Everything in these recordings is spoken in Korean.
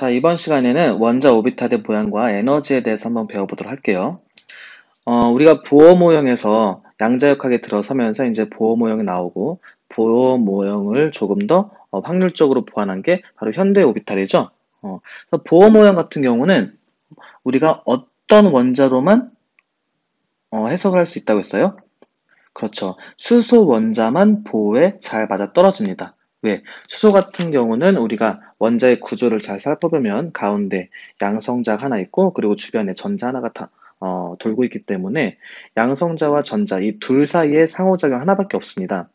자, 이번 시간에는 원자 오비탈의 모양과 에너지에 대해서 한번 배워보도록 할게요. 우리가 보호 모형에서 양자역학에 들어서면서 이제 보호 모형이 나오고, 보호 모형을 조금 더 확률적으로 보완한 게 바로 현대 오비탈이죠. 그래서 보호 모형 같은 경우는 우리가 어떤 원자로만 해석을 할 수 있다고 했어요? 그렇죠. 수소 원자만 보호에 잘 맞아 떨어집니다. 왜? 수소 같은 경우는 우리가 원자의 구조를 잘 살펴보면 가운데 양성자가 하나 있고 그리고 주변에 전자 하나가 돌고 있기 때문에 양성자와 전자 이 둘 사이에 상호작용 하나밖에 없습니다.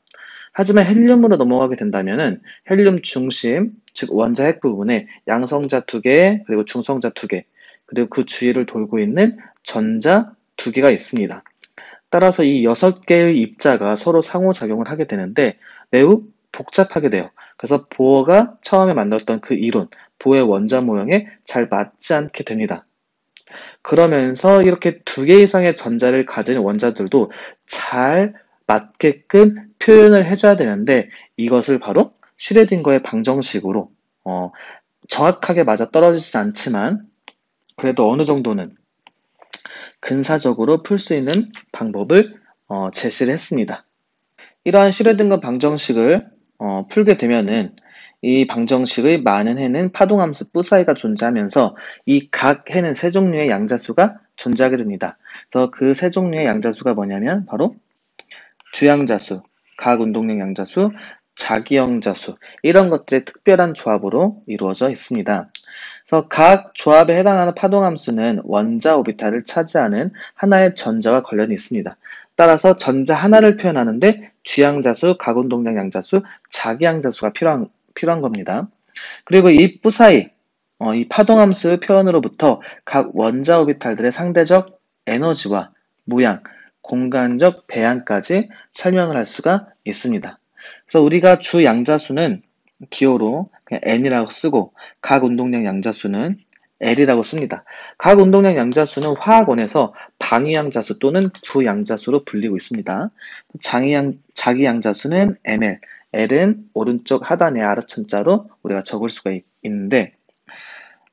하지만 헬륨으로 넘어가게 된다면은 헬륨 중심, 즉 원자 핵 부분에 양성자 두 개, 그리고 중성자 두 개, 그리고 그 주위를 돌고 있는 전자 두 개가 있습니다. 따라서 이 6개의 입자가 서로 상호작용을 하게 되는데 매우 복잡하게 돼요. 그래서 보어가 처음에 만들었던 그 이론, 보어의 원자 모형에 잘 맞지 않게 됩니다. 그러면서 이렇게 두 개 이상의 전자를 가진 원자들도 잘 맞게끔 표현을 해줘야 되는데 이것을 바로 슈레딩거의 방정식으로 정확하게 맞아 떨어지지 않지만 그래도 어느 정도는 근사적으로 풀 수 있는 방법을 제시를 했습니다. 이러한 슈레딩거 방정식을 풀게 되면은 이 방정식의 많은 해는 파동함수 뿌사이가 존재하면서 이 각 해는 세 종류의 양자수가 존재하게 됩니다. 그래서 그 세 종류의 양자수가 뭐냐면 바로 주양자수, 각운동량 양자수, 자기영자수 이런 것들의 특별한 조합으로 이루어져 있습니다. 그래서 각 조합에 해당하는 파동함수는 원자 오비탈을 차지하는 하나의 전자와 관련이 있습니다. 따라서 전자 하나를 표현하는데 주양자수, 각운동량 양자수, 자기양자수가 필요한 겁니다. 그리고 이 뿌사이, 이 파동함수의 표현으로부터 각 원자 오비탈들의 상대적 에너지와 모양, 공간적 배양까지 설명을 할 수가 있습니다. 그래서 우리가 주 양자수는 기호로 그냥 n이라고 쓰고 각 운동량 양자수는 L이라고 씁니다. 각 운동량 양자수는 화학원에서 방위양자수 또는 부양자수로 불리고 있습니다. 자기양자수는 ml, L은 오른쪽 하단의 아래천자로 우리가 적을 수가 있는데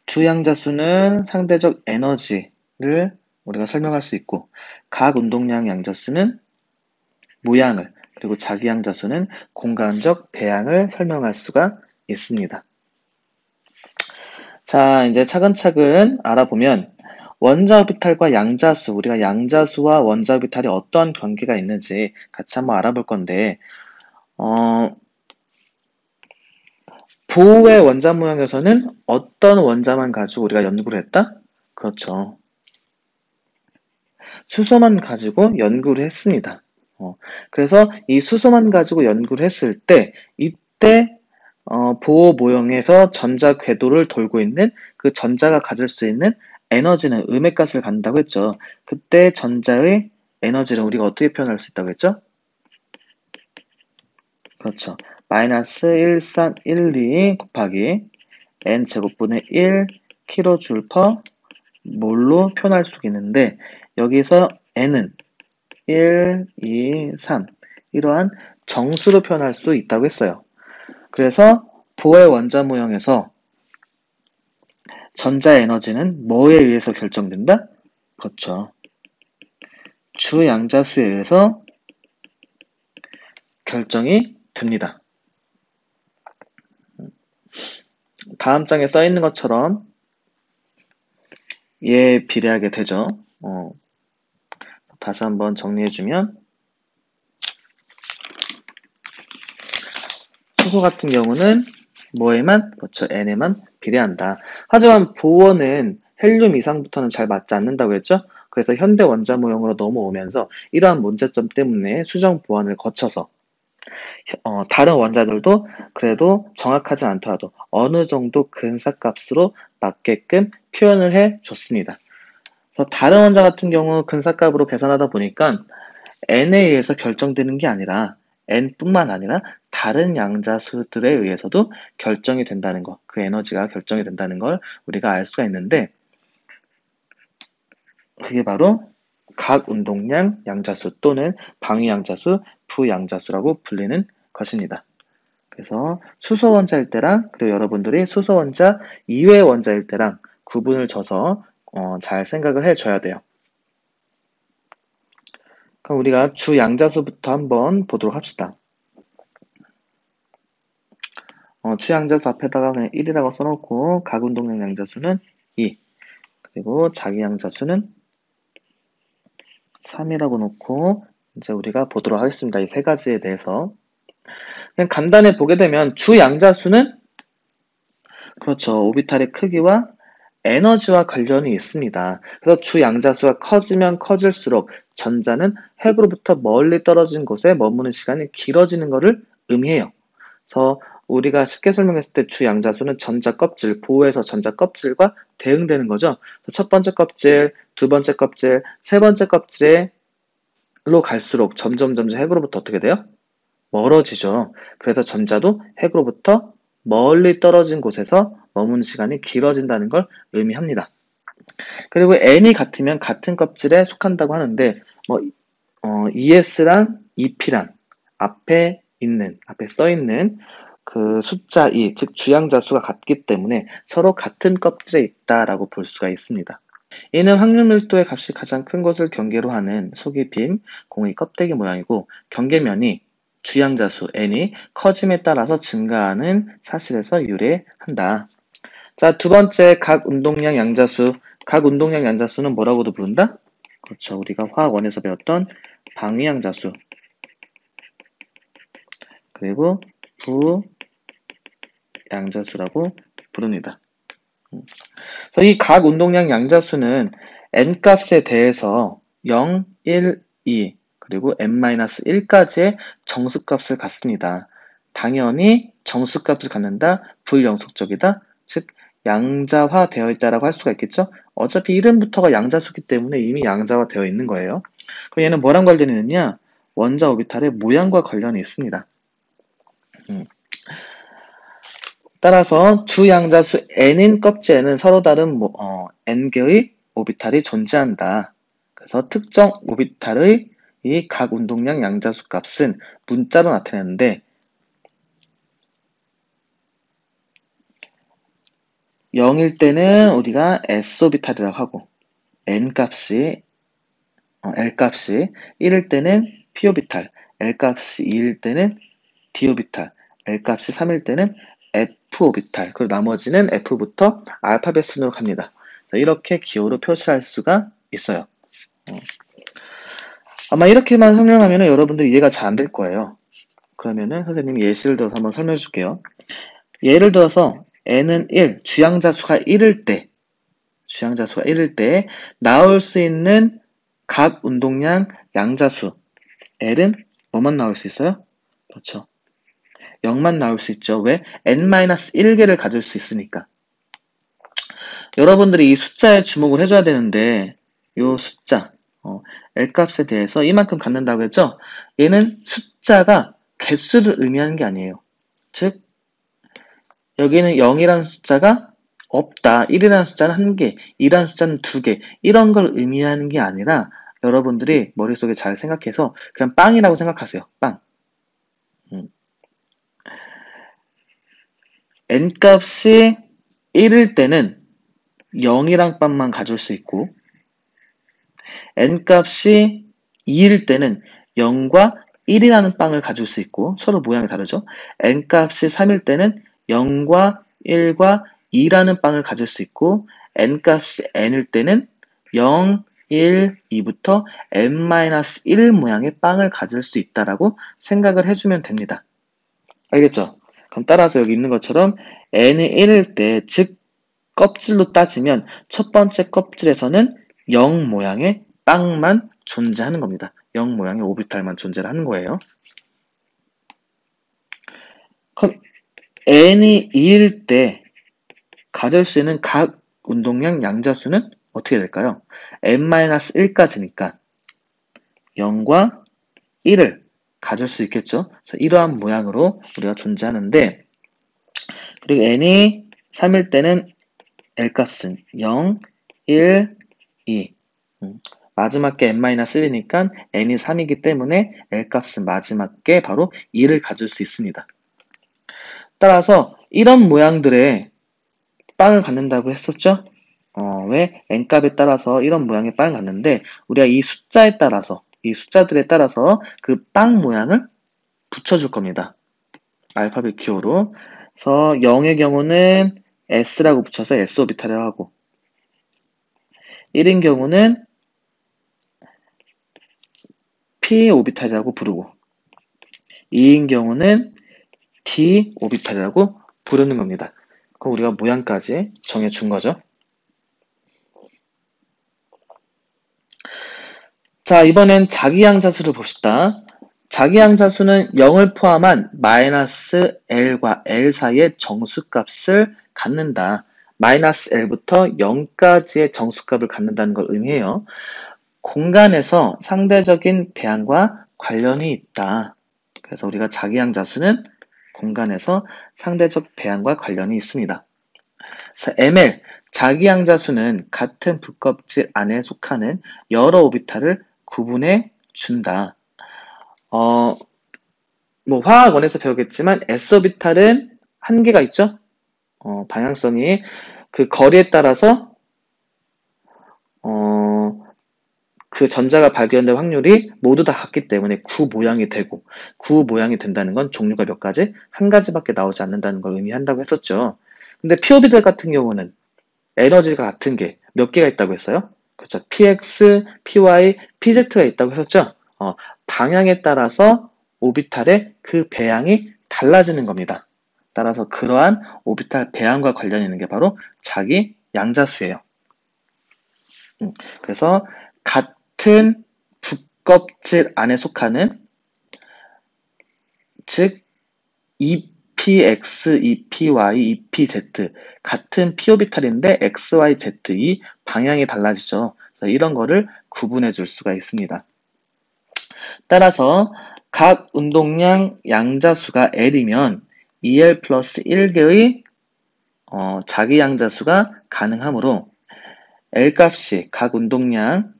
주양자수는 상대적 에너지를 우리가 설명할 수 있고 각 운동량 양자수는 모양을 그리고 자기양자수는 공간적 배양을 설명할 수가 있습니다. 자, 이제 차근차근 알아보면 원자 오비탈과 양자수, 우리가 양자수와 원자 오비탈이 어떠한 관계가 있는지 같이 한번 알아볼 건데 보호의 원자 모형에서는 어떤 원자만 가지고 우리가 연구를 했다? 그렇죠. 수소만 가지고 연구를 했습니다. 그래서 이 수소만 가지고 연구를 했을 때 이때 보호 모형에서 전자 궤도를 돌고 있는 그 전자가 가질 수 있는 에너지는 음의 값을 갖는다고 했죠. 그때 전자의 에너지를 우리가 어떻게 표현할 수 있다고 했죠? 그렇죠. 마이너스 1312 곱하기 n제곱분의 1 kJ per 몰로 표현할 수 있는데 여기서 n은 1, 2, 3 이러한 정수로 표현할 수 있다고 했어요. 그래서 보의 원자 모형에서 전자 에너지는 뭐에 의해서 결정된다? 그렇죠. 주 양자수에 의해서 결정이 됩니다. 다음 장에 써 있는 것처럼 얘에 비례하게 되죠. 다시 한번 정리해주면 수소 같은 경우는 뭐에만? 그렇죠. N에만 비례한다. 하지만 보어는 헬륨 이상부터는 잘 맞지 않는다고 했죠? 그래서 현대 원자 모형으로 넘어오면서 이러한 문제점 때문에 수정 보완을 거쳐서 다른 원자들도 그래도 정확하지 않더라도 어느 정도 근사값으로 맞게끔 표현을 해 줬습니다. 그래서 다른 원자 같은 경우 근사값으로 계산하다 보니까 N에 의해서 결정되는 게 아니라 N뿐만 아니라 다른 양자수들에 의해서도 결정이 된다는 것, 그 에너지가 결정이 된다는 걸 우리가 알 수가 있는데 그게 바로 각 운동량 양자수 또는 방위 양자수, 부양자수라고 불리는 것입니다. 그래서 수소 원자일 때랑 그리고 여러분들이 수소 원자 이외의 원자일 때랑 구분을 져서 잘 생각을 해줘야 돼요. 그럼 우리가 주양자수부터 한번 보도록 합시다. 주양자수 앞에다가 그냥 1이라고 써놓고 각운동량 양자수는 2, 그리고 자기양자수는 3이라고 놓고 이제 우리가 보도록 하겠습니다. 이 세 가지에 대해서. 그냥 간단히 보게 되면 주양자수는 그렇죠. 오비탈의 크기와 에너지와 관련이 있습니다. 그래서 주양자수가 커지면 커질수록 전자는 핵으로부터 멀리 떨어진 곳에 머무는 시간이 길어지는 것을 의미해요. 그래서 우리가 쉽게 설명했을 때 주양자수는 전자 껍질, 보호에서 전자 껍질과 대응되는 거죠. 첫 번째 껍질, 두 번째 껍질, 세 번째 껍질로 갈수록 점점 핵으로부터 어떻게 돼요? 멀어지죠. 그래서 전자도 핵으로부터 멀리 떨어진 곳에서 머무는 시간이 길어진다는 걸 의미합니다. 그리고 n이 같으면 같은 껍질에 속한다고 하는데 ES랑 EP랑 앞에 써 있는 그 숫자 2, 즉 주양자수가 같기 때문에 서로 같은 껍질에 있다라고 볼 수가 있습니다. 이는 확률 밀도의 값이 가장 큰 것을 경계로 하는 속이 빈 공의 껍데기 모양이고 경계면이 주양자수 n이 커짐에 따라서 증가하는 사실에서 유래한다. 자, 두 번째 각 운동량 양자수. 각 운동량 양자수는 뭐라고도 부른다? 그렇죠. 우리가 화학 1에서 배웠던 방위양자수. 그리고 부양자수라고 부릅니다. 그래서 이 각 운동량 양자수는 n값에 대해서 0, 1, 2 그리고 n-1까지의 정수값을 갖습니다. 당연히 정수값을 갖는다, 불영속적이다, 즉 양자화 되어 있다라고 할 수가 있겠죠. 어차피 이름부터가 양자수기 때문에 이미 양자화 되어 있는 거예요. 그럼 얘는 뭐랑 관련이 있느냐? 원자 오비탈의 모양과 관련이 있습니다. 따라서 주양자수 n인 껍질에는 서로 다른 n개의 오비탈이 존재한다. 그래서 특정 오비탈의 이 각 운동량 양자수 값은 문자로 나타내는데 0일 때는 우리가 s오비탈이라고 하고 n값이 L값이 1일 때는 p오비탈, L값이 2일 때는 d오비탈, L값이 3일 때는 f오비탈, 그리고 나머지는 f부터 알파벳 순으로 갑니다. 이렇게 기호로 표시할 수가 있어요. 아마 이렇게만 설명하면 여러분들 이해가 잘 안 될 거예요. 그러면은 선생님이 예시를 들어서 한번 설명해 줄게요. 예를 들어서 n은 1, 주양자수가 1일 때 나올 수 있는 각 운동량 양자수 L은 뭐만 나올 수 있어요? 그렇죠. 0만 나올 수 있죠. 왜? n-1개를 가질 수 있으니까. 여러분들이 이 숫자에 주목을 해줘야 되는데 이 숫자 L값에 대해서 이만큼 갖는다고 했죠? 얘는 숫자가 개수를 의미하는 게 아니에요. 즉 여기는 0이라는 숫자가 없다. 1이라는 숫자는 1개, 2라는 숫자는 2개 이런 걸 의미하는 게 아니라 여러분들이 머릿속에 잘 생각해서 그냥 빵이라고 생각하세요. 빵. n값이 1일 때는 0이랑 빵만 가질 수 있고 n값이 2일 때는 0과 1이라는 빵을 가질 수 있고 서로 모양이 다르죠. n값이 3일 때는 0과 1과 2라는 빵을 가질 수 있고 n값이 n일 때는 0, 1, 2부터 n-1 모양의 빵을 가질 수 있다라고 생각을 해주면 됩니다. 알겠죠? 그럼 따라서 여기 있는 것처럼 n이 1일 때, 즉 껍질로 따지면 첫 번째 껍질에서는 0 모양의 빵만 존재하는 겁니다. 0 모양의 오비탈만 존재를 하는 거예요. 그럼 n이 2일 때 가질 수 있는 각 운동량 양자수는 어떻게 될까요? n-1까지니까 0과 1을 가질 수 있겠죠. 그래서 이러한 모양으로 우리가 존재하는데 그리고 n이 3일 때는 L값은 0, 1, 2 마지막 게 n-1이니까 n이 3이기 때문에 L값은 마지막 게 바로 2를 가질 수 있습니다. 따라서 이런 모양들의 빵을 갖는다고 했었죠? 왜? n값에 따라서 이런 모양의 빵을 갖는데 우리가 이 숫자에 따라서 이 숫자들에 따라서 그 빵 모양을 붙여줄 겁니다. 알파벳 기호로. 그래서 0의 경우는 S라고 붙여서 S 오비탈이라고 하고 1인 경우는 P 오비탈이라고 부르고 2인 경우는 D 오비탈이라고 부르는 겁니다. 그럼 우리가 모양까지 정해준 거죠. 자, 이번엔 자기양자수를 봅시다. 자기양자수는 0을 포함한 마이너스 L과 L 사이의 정수값을 갖는다. 마이너스 L부터 0까지의 정수값을 갖는다는 걸 의미해요. 공간에서 상대적인 배양과 관련이 있다. 그래서 우리가 자기양자수는 공간에서 상대적 배양과 관련이 있습니다. 그래서 ML, 자기양자수는 같은 붓껍질 안에 속하는 여러 오비탈을 구분해 준다. 화학원에서 배우겠지만 S오비탈은 한계가 있죠? 방향성이 그 거리에 따라서 그 전자가 발견될 확률이 모두 다 같기 때문에 구 모양이 되고 구 모양이 된다는 건 종류가 몇 가지? 한 가지밖에 나오지 않는다는 걸 의미한다고 했었죠. 근데 P오비탈 같은 경우는 에너지가 같은 게 몇 개가 있다고 했어요? 그렇죠. PX, PY, PZ가 있다고 했었죠. 방향에 따라서 오비탈의 그 배양이 달라지는 겁니다. 따라서 그러한 오비탈 배양과 관련이 있는 게 바로 자기 양자수예요. 그래서 같은 붓껍질 안에 속하는 즉 EPX, EPY, EPZ 같은 P오비탈인데 X, Y, Z 이 방향이 달라지죠. 그래서 이런 거를 구분해 줄 수가 있습니다. 따라서 각 운동량 양자수가 L이면 2L 플러스 1개의 자기 양자수가 가능하므로 L 값이 각 운동량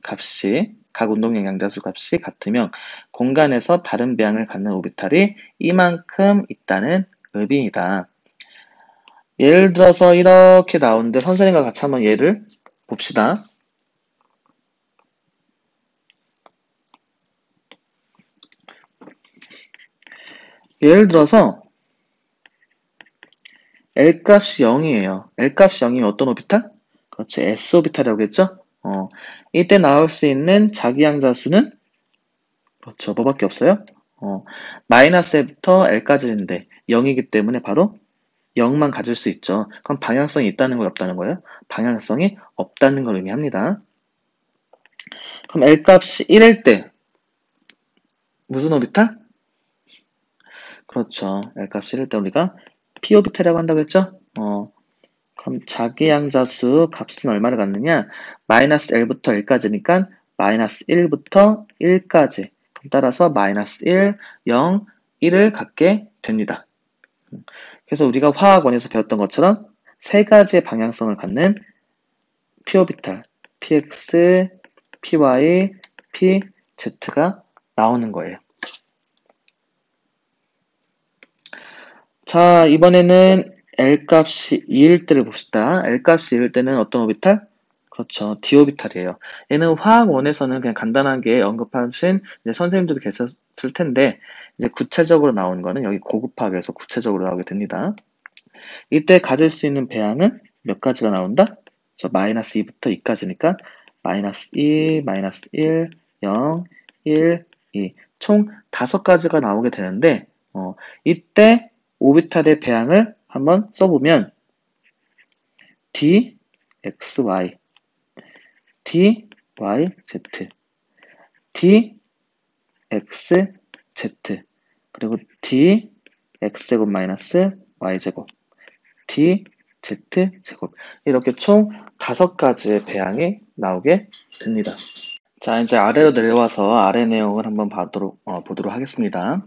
양자수 값이 같으면 공간에서 다른 배양을 갖는 오비탈이 이만큼 있다는 의미이다. 예를 들어서 이렇게 나오는데 선생님과 같이 한번 예를 봅시다. 예를 들어서 L 값이 0이에요. L 값이 0이면 어떤 오비탈? 그렇지, S 오비탈이라고 했죠? 이때 나올 수 있는 자기양자수는 그렇죠, 뭐밖에 없어요? 마이너스 L부터 L까지인데 0이기 때문에 바로 0만 가질 수 있죠. 그럼 방향성이 있다는 거예요, 없다는 거예요? 방향성이 없다는 걸 의미합니다. 그럼 L 값이 1일 때 무슨 오비탈? 그렇죠. L 값이 1일 때 우리가 P 오비탈이라고 한다고 했죠? 그럼 자기양자수 값은 얼마를 갖느냐? 마이너스 L부터 L까지니까 마이너스 1부터 1까지. 따라서 마이너스 1, 0, 1을 갖게 됩니다. 그래서 우리가 화학원에서 배웠던 것처럼 세 가지의 방향성을 갖는 P오비탈, PX, PY, PZ가 나오는 거예요. 자, 이번에는 L 값이 2일 때를 봅시다. L 값이 2일 때는 어떤 오비탈? 그렇죠. D 오비탈이에요. 얘는 화학원에서는 그냥 간단하게 언급하신 선생님들도 계셨을 텐데, 이제 구체적으로 나오는 거는 여기 고급화학에서 구체적으로 나오게 됩니다. 이때 가질 수 있는 배양은 몇 가지가 나온다? 마이너스 2부터 2까지니까 마이너스 2, 마이너스 1, 0, 1, 2. 총 5가지가 나오게 되는데 이때 오비탈의 배양을 한번 써보면 D, X, Y, D, Y, Z, D, X, Z, 그리고 D, X제곱 마이너스 Y제곱, D, Z제곱. 이렇게 총 5가지의 배양이 나오게 됩니다. 자, 이제 아래로 내려와서 아래 내용을 한번 보도록 하겠습니다.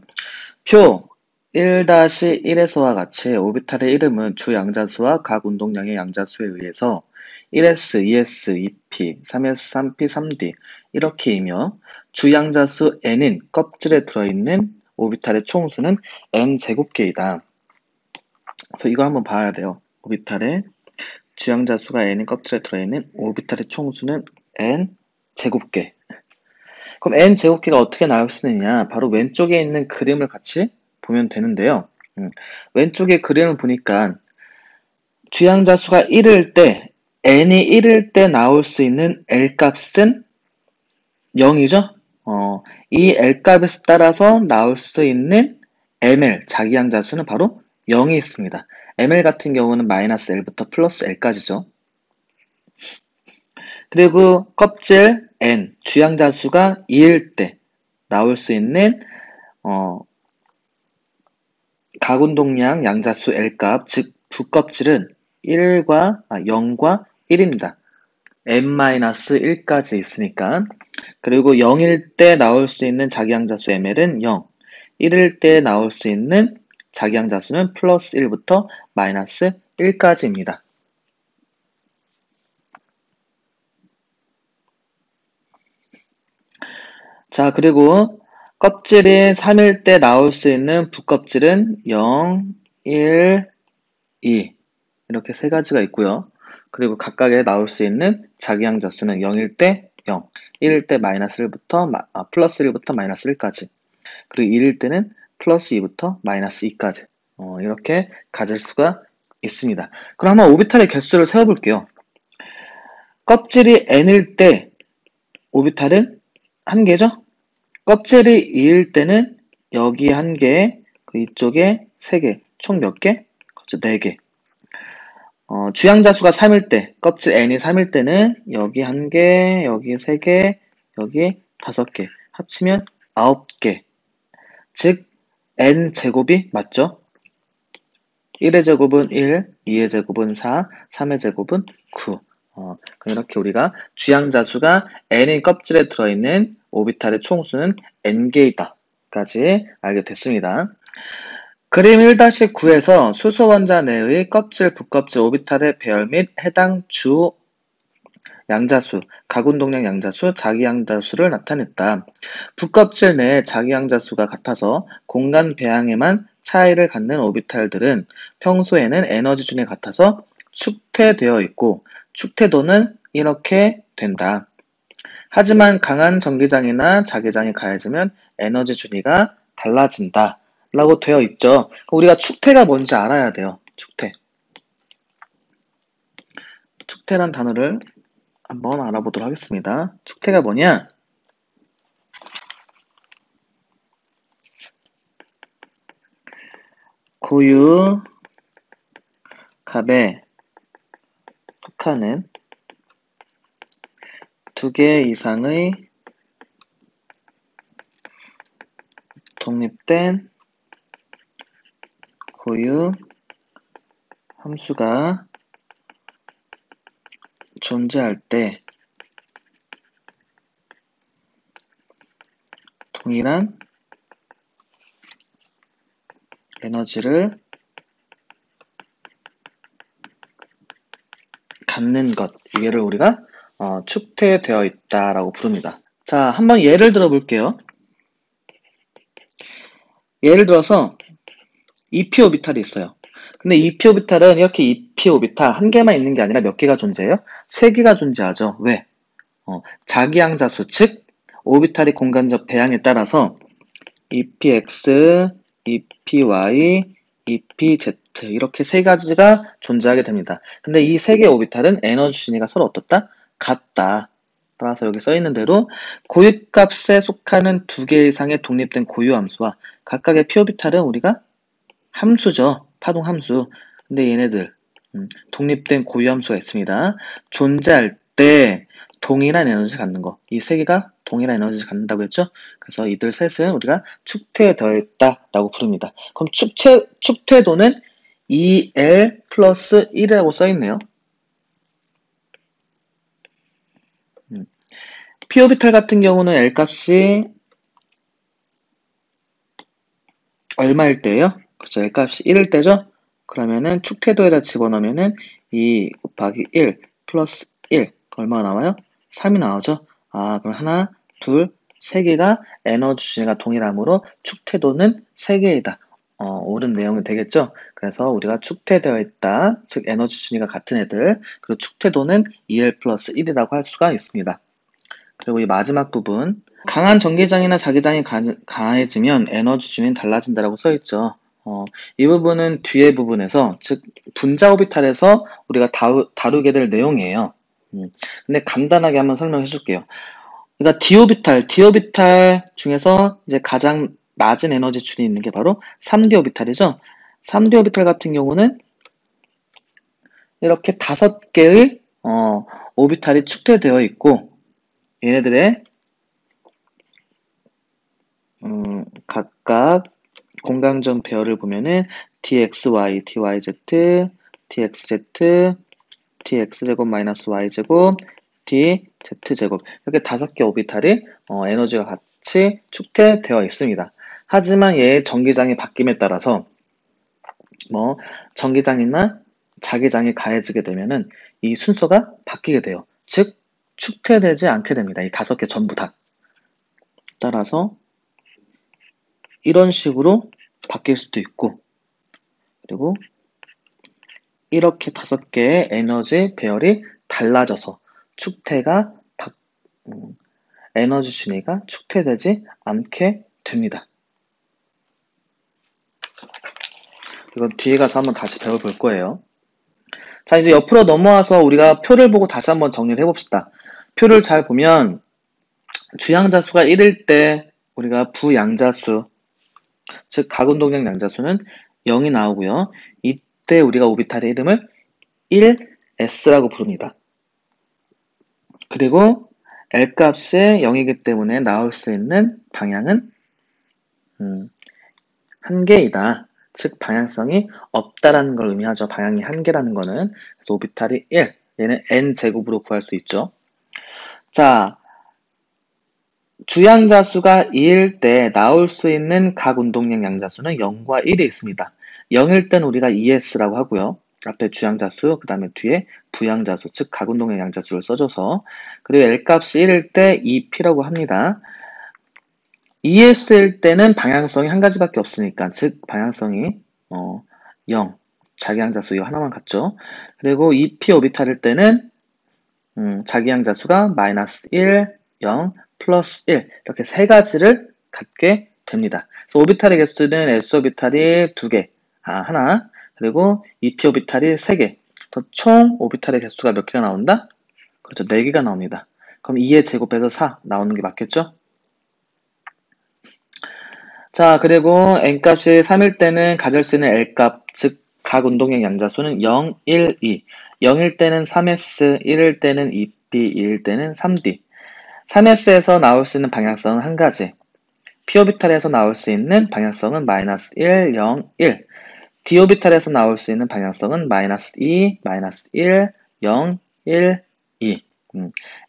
표 1-1에서와 같이 오비탈의 이름은 주 양자수와 각 운동량의 양자수에 의해서 1s, 2s, 2p, 3s, 3p, 3d 이렇게이며 주 양자수 n인 껍질에 들어있는 오비탈의 총수는 n제곱개이다. 그래서 이거 한번 봐야 돼요. 오비탈의 주양자수가 n인 껍질에 들어있는 오비탈의 총수는 n 제곱개. 그럼 n 제곱개가 어떻게 나올 수 있느냐? 바로 왼쪽에 있는 그림을 같이 보면 되는데요. 왼쪽에 그림을 보니까 주양자수가 1일 때, n이 1일 때 나올 수 있는 L 값은 0이죠? 이 L 값에 따라서 나올 수 있는 ML, 자기양자수는 바로 0이 있습니다. ML 같은 경우는 마이너스 L부터 플러스 L까지죠. 그리고 껍질 N, 주양자수가 2일 때 나올 수 있는 가운동량 양자수 L값, 즉 부껍질은 0과 1입니다. n-1까지 있으니까. 그리고 0일 때 나올 수 있는 자기양자수 ml은 0, 1일 때 나올 수 있는 자기양자수는 플러스 1부터 마이너스 1까지입니다. 자, 그리고 껍질이 3일 때 나올 수 있는 부껍질은 0, 1, 2 이렇게 세 가지가 있고요. 그리고 각각에 나올 수 있는 자기양자수는 0일 때 0, 1일 때 마이너스 1부터 플러스 1부터 마이너스 1까지, 그리고 1일 때는 플러스 2부터 마이너스 2까지 이렇게 가질 수가 있습니다. 그럼 한번 오비탈의 개수를 세어볼게요. 껍질이 n일 때 오비탈은 1개죠? 껍질이 2일 때는 여기 1개, 그 이쪽에 3개, 총 몇 개? 그렇죠, 4개. 주양자수가 3일 때, 껍질 n이 3일 때는 여기 1개, 여기 3개, 여기 5개, 합치면 9개. 즉, n제곱이 맞죠? 1의 제곱은 1, 2의 제곱은 4, 3의 제곱은 9. 이렇게 우리가 주양자수가 n인 껍질에 들어있는 오비탈의 총수는 n개이다 까지 알게 됐습니다. 그림 1-9에서 수소 원자 내의 껍질, 부껍질, 오비탈의 배열 및 해당 주 양자수, 가운동량 양자수, 자기양자수를 나타냈다. 부껍질 내의 자기양자수가 같아서 공간 배양에만 차이를 갖는 오비탈들은 평소에는 에너지준이 같아서 축퇴되어 있고 축퇴도는 이렇게 된다. 하지만 강한 전기장이나 자기장이 가해지면 에너지 준위가 달라진다 라고 되어 있죠. 우리가 축퇴가 뭔지 알아야 돼요. 축퇴. 축퇴란 단어를 한번 알아보도록 하겠습니다. 축퇴가 뭐냐? 고유 값에 속하는 2개 이상의 독립된 고유 함수가 존재할 때 동일한 에너지를 갖는 것, 이게를 우리가 축퇴되어 있다라고 부릅니다. 자, 한번 예를 들어 볼게요. 예를 들어서 2p 오비탈이 있어요. 근데 2p 오비탈은 이렇게 2p 오비탈 한 개만 있는 게 아니라 몇 개가 존재해요? 3개가 존재하죠. 왜? 자기양자수, 즉 오비탈의 공간적 배양에 따라서 EPX, EPY, EPZ 이렇게 세 가지가 존재하게 됩니다. 근데 이 세 개의 오비탈은 에너지 준위가 서로 어떻다? 같다. 따라서 여기 써있는 대로 고유값에 속하는 2개 이상의 독립된 고유함수와 각각의 p오비탈은 우리가 함수죠. 파동함수. 근데 얘네들 독립된 고유함수가 있습니다. 존재할 때 동일한 에너지를 갖는 거. 이 세 개가 동일한 에너지를 갖는다고 했죠? 그래서 이들 셋은 우리가 축퇴되어 있다라고 부릅니다. 그럼 축퇴도는 2L 플러스 1이라고 써있네요. p오비탈 같은 경우는 L 값이 얼마일 때예요? 그렇죠. L 값이 1일 때죠? 그러면은 축퇴도에다 집어넣으면은 2 곱하기 1 플러스 1 얼마가 나와요? 3이 나오죠? 그럼 하나, 둘, 세 개가 에너지 준위가 동일하므로 축퇴도는 3개이다. 옳은 내용이 되겠죠? 그래서 우리가 축퇴되어 있다, 즉 에너지 준위가 같은 애들, 그리고 축퇴도는 2L 플러스 1이라고 할 수가 있습니다. 그리고 이 마지막 부분, 강한 전기장이나 자기장이 강해지면 에너지 준위는 달라진다라고 써있죠. 이 부분은 뒤에 부분에서, 즉 분자 오비탈에서 우리가 다루게 될 내용이에요. 근데 간단하게 한번 설명해 줄게요. 그러니까 d 오비탈 중에서 이제 가장 낮은 에너지 준이 있는 게 바로 3D 오비탈이죠. 3D 오비탈 같은 경우는 이렇게 5개의 오비탈이 축퇴되어 있고, 얘네들의 각각 공간점 배열을 보면은 dxy, dyz, dxz, dx제곱 마이너스 y제곱, dz제곱 이렇게 5개 오비탈이 에너지가 같이 축퇴되어 있습니다. 하지만 얘의 전기장이 바뀜에 따라서 전기장이나 자기장이 가해지게 되면은 이 순서가 바뀌게 돼요. 즉 축퇴되지 않게 됩니다. 이 5개 전부 다. 따라서 이런 식으로 바뀔 수도 있고, 그리고 이렇게 5개의 에너지 배열이 달라져서 에너지 준위가 축퇴되지 않게 됩니다. 이건 뒤에 가서 한번 다시 배워볼 거예요. 자, 이제 옆으로 넘어와서 우리가 표를 보고 다시 한번 정리를 해봅시다. 표를 잘 보면 주양자수가 1일 때 우리가 부양자수, 즉 가운동량 양자수는 0이 나오고요. 이때 우리가 오비탈의 이름을 1s라고 부릅니다. 그리고 L값이 0이기 때문에 나올 수 있는 방향은 1개이다. 즉 방향성이 없다라는 걸 의미하죠. 방향이 1개라는 거는. 그래서 오비탈이 1, 얘는 n제곱으로 구할 수 있죠. 자, 주양자수가 2일 때 나올 수 있는 각 운동량 양자수는 0과 1이 있습니다. 0일 때는 우리가 ES라고 하고요. 앞에 주양자수, 그 다음에 뒤에 부양자수, 즉 각 운동량 양자수를 써줘서, 그리고 L값이 1일 때 EP라고 합니다. ES일 때는 방향성이 한 가지밖에 없으니까, 즉 방향성이 0, 자기양자수 이거 하나만 같죠. 그리고 EP 오비탈일 때는 자기양자수가 마이너스 1, 0, 플러스 1 이렇게 3가지를 갖게 됩니다. 그래서 오비탈의 개수는 S 오비탈이 2개, 하나, 그리고 EP 오비탈이 3개, 총 오비탈의 개수가 몇 개가 나온다? 그렇죠, 4개가 나옵니다. 그럼 2의 제곱해서 4 나오는 게 맞겠죠? 자, 그리고 n값이 3일 때는 가질 수 있는 L값, 즉 각 운동량 양자수는 0, 1, 2. 0일 때는 3s, 1일 때는 2p, 2일 때는 3d. 3s에서 나올 수 있는 방향성은 한 가지. p오비탈에서 나올 수 있는 방향성은 마이너스 1, 0, 1. d오비탈에서 나올 수 있는 방향성은 마이너스 2, 마이너스 1, 0, 1, 2.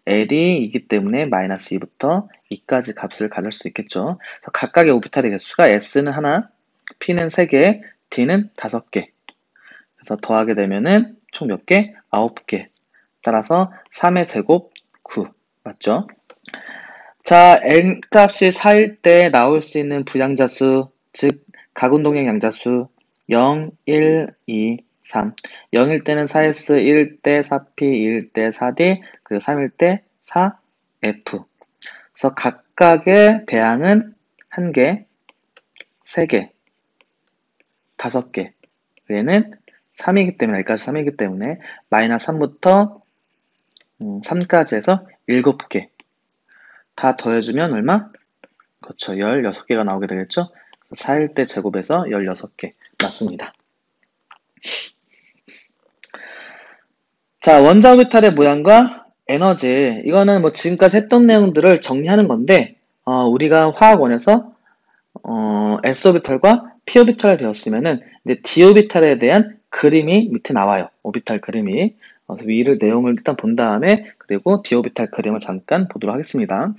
L이 2기 때문에 마이너스 2부터 2까지 값을 가질 수 있겠죠. 각각의 오비탈의 개수가 S는 하나, P는 3개, D는 5개. 그래서 더하게 되면은 총 몇 개? 9개. 따라서 3의 제곱 9. 맞죠? 자, N값이 4일 때 나올 수 있는 부양자수, 즉 가운동량 양자수 0, 1, 2, 3. 0일 때는 4S, 1일 때 4P, 2일 때 4D, 그리고 3일 때 4F. 그래서 각각의 배항은 1개, 3개, 5개. 얘는 3이기 때문에, L까지 3이기 때문에 마이너스 3부터 3까지 해서 7개. 다 더해주면 얼마? 그렇죠. 16개가 나오게 되겠죠? 4일 때 제곱해서 16개. 맞습니다. 자, 원자 오비탈의 모양과 에너지. 이거는 뭐 지금까지 했던 내용들을 정리하는 건데, 우리가 화학원에서, S 오비탈과 P 오비탈을 배웠으면은, 이제 D 오비탈에 대한 그림이 밑에 나와요. 오비탈 그림이. 위를 내용을 일단 본 다음에, 그리고 D 오비탈 그림을 잠깐 보도록 하겠습니다.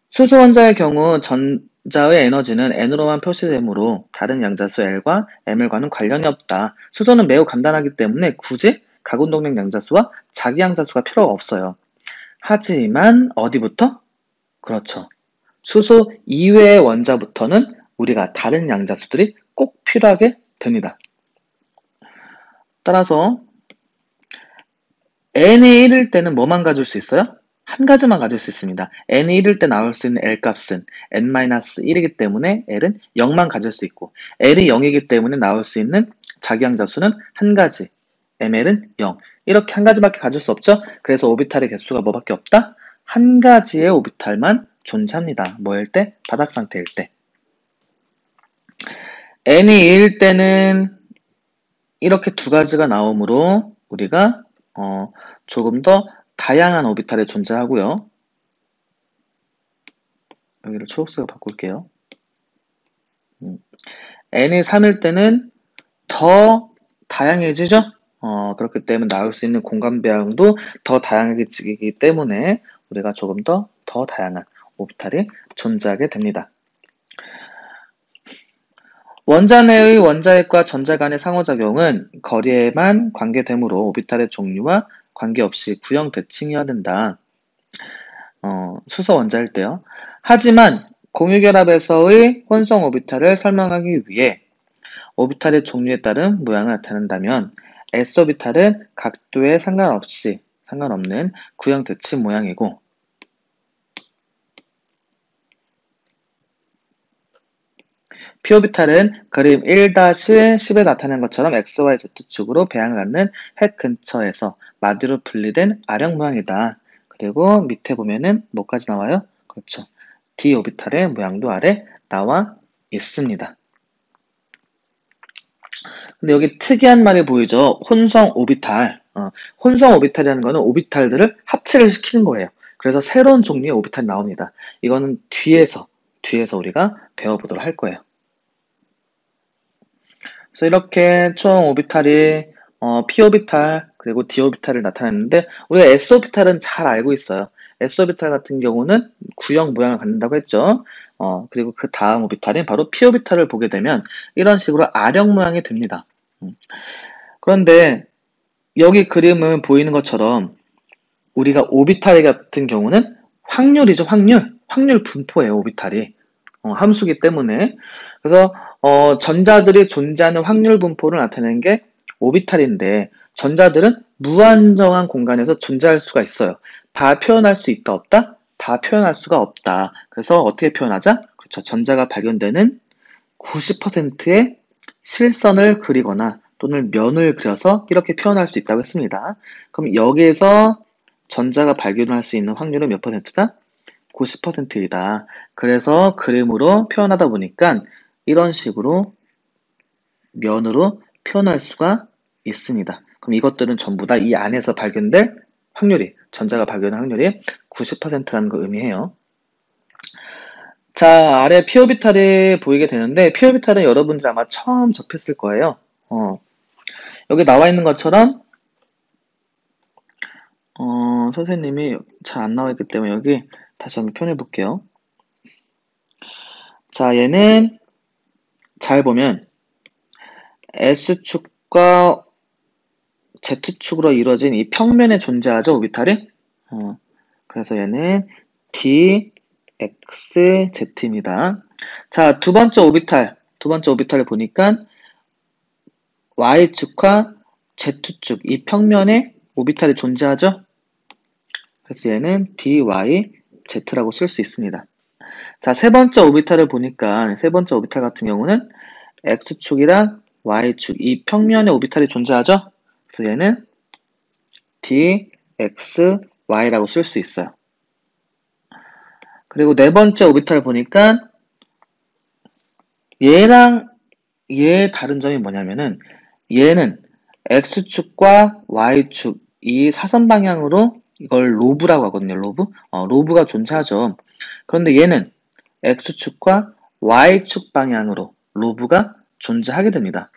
수소 원자의 경우 전자의 에너지는 N으로만 표시되므로 다른 양자수 L과 M과는 관련이 없다. 수소는 매우 간단하기 때문에 굳이 가운동량 양자수와 자기 양자수가 필요가 없어요. 하지만 어디부터? 그렇죠. 수소 이외의 원자부터는 우리가 다른 양자수들이 꼭 필요하게 됩니다. 따라서 n이 1일 때는 뭐만 가질 수 있어요? 한 가지만 가질 수 있습니다. n이 1일 때 나올 수 있는 L값은 n-1이기 때문에 L은 0만 가질 수 있고, L이 0이기 때문에 나올 수 있는 자기양자수는 한 가지, ml은 0. 이렇게 한 가지밖에 가질 수 없죠? 그래서 오비탈의 개수가 뭐밖에 없다? 한 가지의 오비탈만 존재합니다. 뭐일 때? 바닥 상태일 때. n이 2일 때는 이렇게 두 가지가 나오므로 우리가 조금 더 다양한 오비탈이 존재하고요. 여기를 초록색으로 바꿀게요. n이 3일 때는 더 다양해지죠? 그렇기 때문에 나올 수 있는 공간 배양도 더 다양해지기 때문에 우리가 조금 더 다양한 오비탈이 존재하게 됩니다. 원자 내의 원자핵과 전자 간의 상호작용은 거리에만 관계되므로 오비탈의 종류와 관계없이 구형 대칭이어야 된다. 수소 원자일 때요. 하지만 공유결합에서의 혼성 오비탈을 설명하기 위해 오비탈의 종류에 따른 모양을 나타낸다면 S오비탈은 각도에 상관없는 구형 대칭 모양이고, P오비탈은 그림 1-10에 나타낸 것처럼 XYZ축으로 배양을 갖는 핵 근처에서 마디로 분리된 아령 모양이다. 그리고 밑에 보면은 뭐까지 나와요? 그렇죠. D오비탈의 모양도 아래 나와 있습니다. 근데 여기 특이한 말이 보이죠? 혼성 오비탈. 혼성 오비탈이라는 거는 오비탈들을 합체를 시키는 거예요. 그래서 새로운 종류의 오비탈이 나옵니다. 이거는 뒤에서 우리가 배워보도록 할 거예요. 그래서 이렇게 총 오비탈이 p-오비탈 그리고 d-오비탈을 나타냈는데, 우리가 s-오비탈은 잘 알고 있어요. s-오비탈 같은 경우는 구형 모양을 갖는다고 했죠. 그리고 그 다음 오비탈인 바로 p-오비탈을 보게 되면 이런 식으로 아령 모양이 됩니다. 그런데 여기 그림은 보이는 것처럼 우리가 오비탈 같은 경우는 확률이죠. 확률 분포예요. 오비탈이 함수기 때문에. 그래서 전자들이 존재하는 확률 분포를 나타내는 게 오비탈인데, 전자들은 무한정한 공간에서 존재할 수가 있어요. 다 표현할 수 있다 없다? 다 표현할 수가 없다. 그래서 어떻게 표현하자? 그렇죠. 전자가 발견되는 90%의 실선을 그리거나 또는 면을 그려서 이렇게 표현할 수 있다고 했습니다. 그럼 여기에서 전자가 발견할 수 있는 확률은 몇 %다? 90%이다. 그래서 그림으로 표현하다 보니까 이런 식으로 면으로 표현할 수가 있습니다. 그럼 이것들은 전부 다 이 안에서 발견될 확률이, 전자가 발견할 확률이 90%라는 걸 의미해요. 자, 아래 p-오비탈이 보이게 되는데, p-오비탈은 여러분들이 아마 처음 접했을 거예요. 여기 나와 있는 것처럼 선생님이 잘 안 나와 있기 때문에 여기 다시 한번 표현해 볼게요. 자, 얘는 잘 보면 S축과 Z축으로 이루어진 이 평면에 존재하죠, 오비탈이? 그래서 얘는 DXZ입니다. 자, 두 번째 오비탈을 보니까 Y축과 Z축, 이 평면에 오비탈이 존재하죠? 그래서 얘는 DYZ라고 쓸 수 있습니다. 자, 세 번째 오비탈을 보니까, 세 번째 오비탈 같은 경우는 X축이랑 Y축, 이 평면에 오비탈이 존재하죠? 그래서 얘는 DXY라고 쓸 수 있어요. 그리고 네 번째 오비탈 보니까 얘랑 얘의 다른 점이 뭐냐면은, 얘는 X축과 Y축, 이 사선 방향으로 이걸 로브라고 하거든요. 로브가 존재하죠. 그런데 얘는 X축과 Y축 방향으로 로브가 존재하게 됩니다.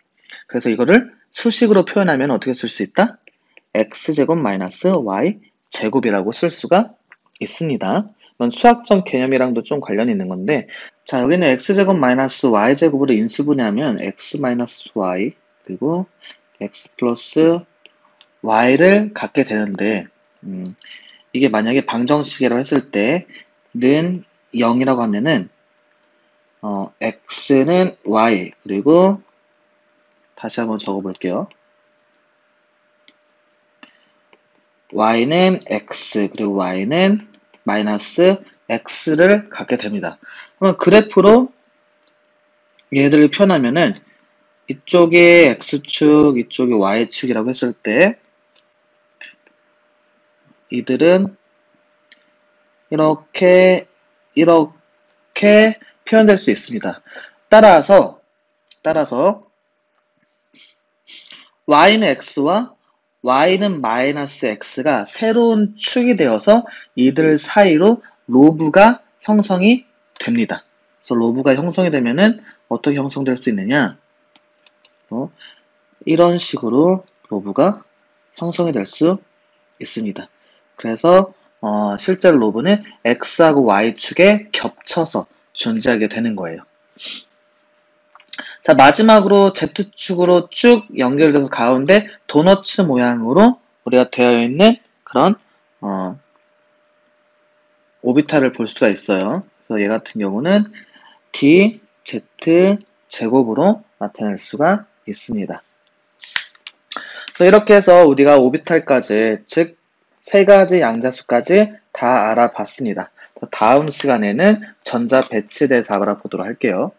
그래서 이거를 수식으로 표현하면 어떻게 쓸 수 있다? X제곱 마이너스 Y제곱이라고 쓸 수가 있습니다. 이건 수학적 개념이랑도 좀 관련이 있는 건데, 자, 여기는 X제곱 마이너스 Y제곱으로 인수분해하면 X 마이너스 Y 그리고 X 플러스 Y를 갖게 되는데, 이게 만약에 방정식이라고 했을 때는 0이라고 하면은 x는 y, 그리고 다시 한번 적어볼게요. y는 x, 그리고 y는 마이너스 x를 갖게 됩니다. 그러면 그래프로 얘들을 표현하면은 이쪽이 x축, 이쪽이 y축이라고 했을 때 이들은 이렇게 표현될 수 있습니다. 따라서 y는 x와 y는 마이너스 x가 새로운 축이 되어서 이들 사이로 로브가 형성이 됩니다. 그래서 로브가 형성이 되면은 어떻게 형성될 수 있느냐? 이런 식으로 로브가 형성이 될 수 있습니다. 그래서 실제로 로브는 x하고 y축에 겹쳐서 존재하게 되는 거예요. 자, 마지막으로 Z축으로 쭉 연결돼서 가운데 도너츠 모양으로 우리가 되어 있는 그런 오비탈을 볼 수가 있어요. 그래서 얘 같은 경우는 dz 제곱으로 나타낼 수가 있습니다. 그래서 이렇게 해서 우리가 오비탈까지, 즉 세 가지 양자수까지 다 알아봤습니다. 다음 시간에는 전자 배치에 대해서 알아보도록 할게요.